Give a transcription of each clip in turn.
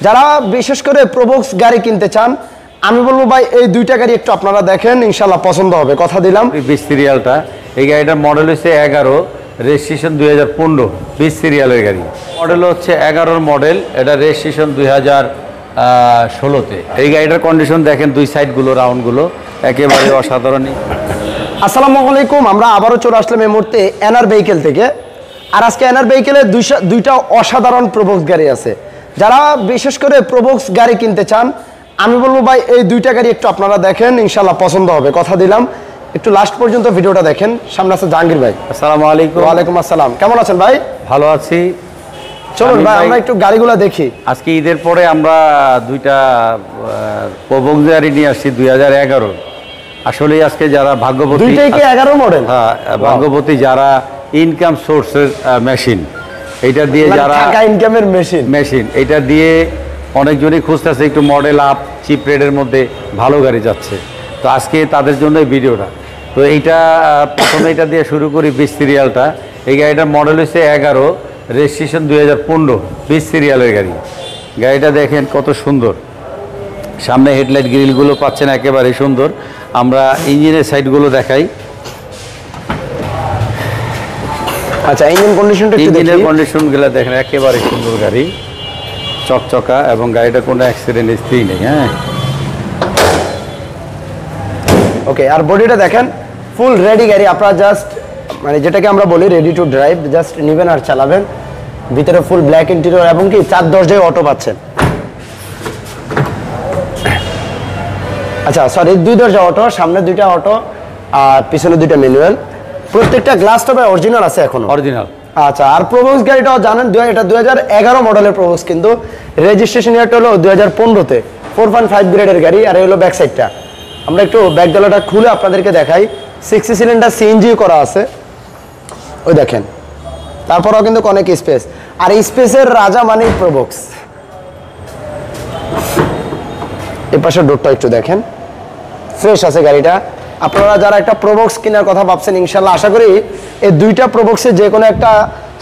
যারা বিশেষ করে প্রোবক্স গাড়ি কিনতে চান, আমি বলবো ভাই এই দুইটা গাড়ি একটু আপনারা দেখেন, ইনশাল্লাহ পছন্দ হবে, কথা দিলাম। 20 সিরিয়ালটা, এই গাড়িটার মডেল হচ্ছে 11, রেজিস্ট্রেশন 2015, 20 সিরিয়ালের গাড়ি। মডেল হচ্ছে 11 মডেল, এটা রেজিস্ট্রেশন 2016-তে। এই গাড়িটার কন্ডিশন দেখেন, দুই সাইডগুলো রাউন্ডগুলো একেবারে অসাধারণ। আসসালামু আলাইকুম, আমরা আবারও চলে আসলাম এই মুহূর্তে এনআর ভেহিকেল থেকে। আর আজকে এনআর ভেহিকেলে দুইটা অসাধারণ প্রোবক্স গাড়ি আছে। যারা বিশেষ করে প্রোবক্স গাড়ি কিনতে চান, আমি বলবো ভাই এই দুইটা গাড়ি একটু আপনারা দেখেন, ইনশাল্লাহ পছন্দ হবে, কথা দিলাম। একটু লাস্ট পর্যন্ত ভিডিওটা দেখেন। সামনে আছে জাহাঙ্গীর ভাই। আসসালামু আলাইকুম। ওয়ালাইকুম আসসালাম, কেমন আছেন ভাই? ভালো আছি। চলুন ভাই আমরা একটু গাড়িগুলো দেখি। আজকে ঈদের পরে আমরা দুইটা প্রোবক্স গাড়ি নিয়ে আসছি 2011। আসলে আজকে যারা ভাগ্যবতী, দুইটাই কি 11 মডেল? হ্যাঁ, ভাগ্যবতী যারা ইনকাম সোর্সের মেশিন, এটা দিয়ে যারা টাকা ইনকামের মেশিন, এটা দিয়ে অনেকজনই খুঁজতেছে একটু মডেল আপ, চিপ রেটের মধ্যে ভালো গাড়ি যাচ্ছে। তো আজকে তাদের জন্য এই ভিডিওটা। তো এইটা প্রথমে এটা দিয়ে শুরু করি। 20 সিরিয়ালটা, এই গাড়িটার মডেল হচ্ছে 11, রেজিস্ট্রেশন 2015, 20 সিরিয়ালের গাড়ি। গাড়িটা দেখেন কত সুন্দর, সামনে হেডলাইট গ্রিলগুলো পাচ্ছেন একেবারে সুন্দর। আমরা ইঞ্জিনের সাইডগুলো দেখাই। আচ্ছা, ইঞ্জিন কন্ডিশনটা একটু দেখি। ইঞ্জিনের কন্ডিশনগুলো দেখেন একেবারে সুন্দর, গাড়ি চকচকা এবং গাড়িটা কোনো অ্যাক্সিডেন্ট হিস্ট্রি নেই। হ্যাঁ, ওকে। আর বডিটা দেখেন ফুল রেডি গাড়ি। আপনারা জাস্ট মানে যেটাকে আমরা বলি রেডি টু ড্রাইভ, জাস্ট নেবেন আর চালাবেন। ভিতরে ফুল ব্ল্যাক ইন্টেরিয়র এবং কি 4 দরজায় অটো পাচ্ছেন। আচ্ছা সরি, 2 দরজা অটো, সামনে 2টা অটো আর পিছনে 2টা ম্যানুয়াল। প্রত্যেকটা গ্লাস টপে অরিজিনাল আছে এখনো, অরিজিনাল। আচ্ছা, আর প্রোবক্স গাড়িটাও জানেন এটা 2011 মডেলের প্রোবক্স, কিন্তু রেজিস্ট্রেশন ইয়ারটা হলো 2015-তে। 4.5 গ্রেডের গাড়ি। আর এই হলো ব্যাক সাইডটা। আমরা একটু ব্যাক ডালাটা খুলে আপনাদেরকে দেখাই। 60 সিলিন্ডার সিএনজি করা আছে, ওই দেখেন। তারপরেও কিন্তু অনেক স্পেস, আর স্পেসের রাজা মানে প্রোবক্স। এই পাশের ডোরটা একটু দেখেন, ফ্রেশ আছে গাড়িটা। আপনারা যারা একটা প্রোবক্স কেনার কথা ভাবছেন, ইনশাল্লাহ আশা করি এই দুইটা প্রোবক্সে যে কোনো একটা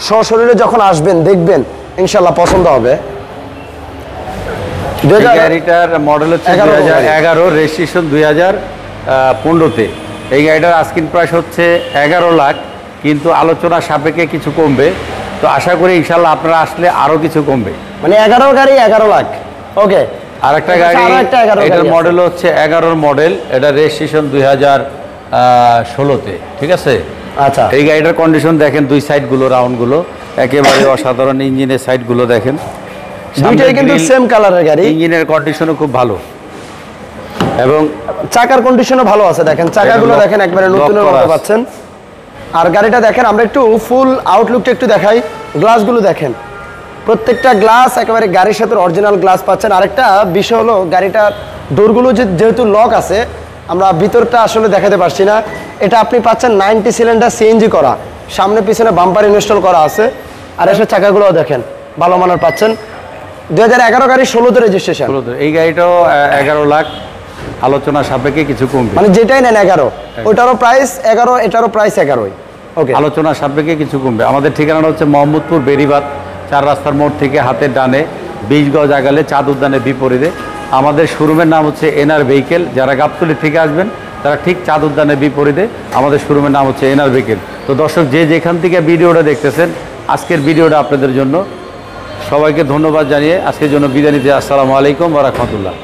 সশরীরে যখন আসবেন দেখবেন, ইনশাল্লাহ পছন্দ হবে। গাড়িটার মডেল হচ্ছে 2011, রেজিস্ট্রেশন 2015-তে। এই গাড়িটার আস্কিং প্রাইস হচ্ছে 11 লাখ, কিন্তু আলোচনা সাপেক্ষে কিছু কমবে। তো আশা করি ইনশাল্লাহ আপনারা আসলে আরও কিছু কমবে। মানে 11 গাড়ি 11 লাখ। ওকে। আরেকটা গাড়ি, এটার মডেল হচ্ছে 11 মডেল, এটা রেজিস্ট্রেশন 2016-তে। ঠিক আছে। আচ্ছা, এই গাড়িটার কন্ডিশন দেখেন, দুই সাইডগুলো রাউন্ডগুলো একেবারে অসাধারণ। ইঞ্জিনের সাইডগুলো দেখেন, দুইটাই কিন্তু সেম কালারের গাড়ি। ইঞ্জিনের কন্ডিশনও খুব ভালো এবং চাকার কন্ডিশনও ভালো আছে। দেখেন চাকাগুলো দেখেন একবারে নতুনের মতো পাচ্ছেন। আর গাড়িটা দেখেন, আমরা একটু ফুল আউটলুকটা একটু দেখাই। গ্লাসগুলো দেখেন, প্রত্যেকটা গ্লাস একেবারে গাড়ির সাথে অরিজিনাল গ্লাস পাচ্ছেন। আরেকটা বিষয় হলো গাড়িটার ডোরগুলো যেহেতু লক আছে, আমরা ভিতরটা আসলে দেখাতে পারছি না। এটা আপনি পাচ্ছেন 90 সিলিন্ডার সিএনজি করা, সামনে পিছনে বাম্পার ইনস্টল করা আছে। আর এসে চাকাগুলোও দেখেন ভালো মানের পাচ্ছেন। 2011 গাড়ি 16তে রেজিস্ট্রেশন। এই গাড়িটাও 11 লাখ, আলোচনা সাপেক্ষে কিছু কমবে। মানে যেটাই নেন 11, ওইটারও প্রাইস 11, এটারও প্রাইস 11। ওকে, আলোচনা সাপেক্ষে কিছু কমবে। আমাদের ঠিকানা হচ্ছে মোহাম্মদপুর বেরিবাদ 4 রাস্তার মোড় থেকে হাতের ডানে 20 গজ আগালে চাঁদ উদ্যানের বিপরীতে। আমাদের শোরুমের নাম হচ্ছে এনআর ভেহিকেল। যারা গাবতলী থেকে আসবেন তারা ঠিক চাঁদ উদ্যানের বিপরীতে আমাদের শোরুমের নাম হচ্ছে এনআর ভেহিকেল। তো দর্শক, যে যেখান থেকে ভিডিওটা দেখতেছেন, আজকের ভিডিওটা আপনাদের জন্য। সবাইকে ধন্যবাদ জানিয়ে আজকের জন্য বিদায় নিতে। আসসালামু আলাইকুম ওয়া রাহমাতুল্লাহ।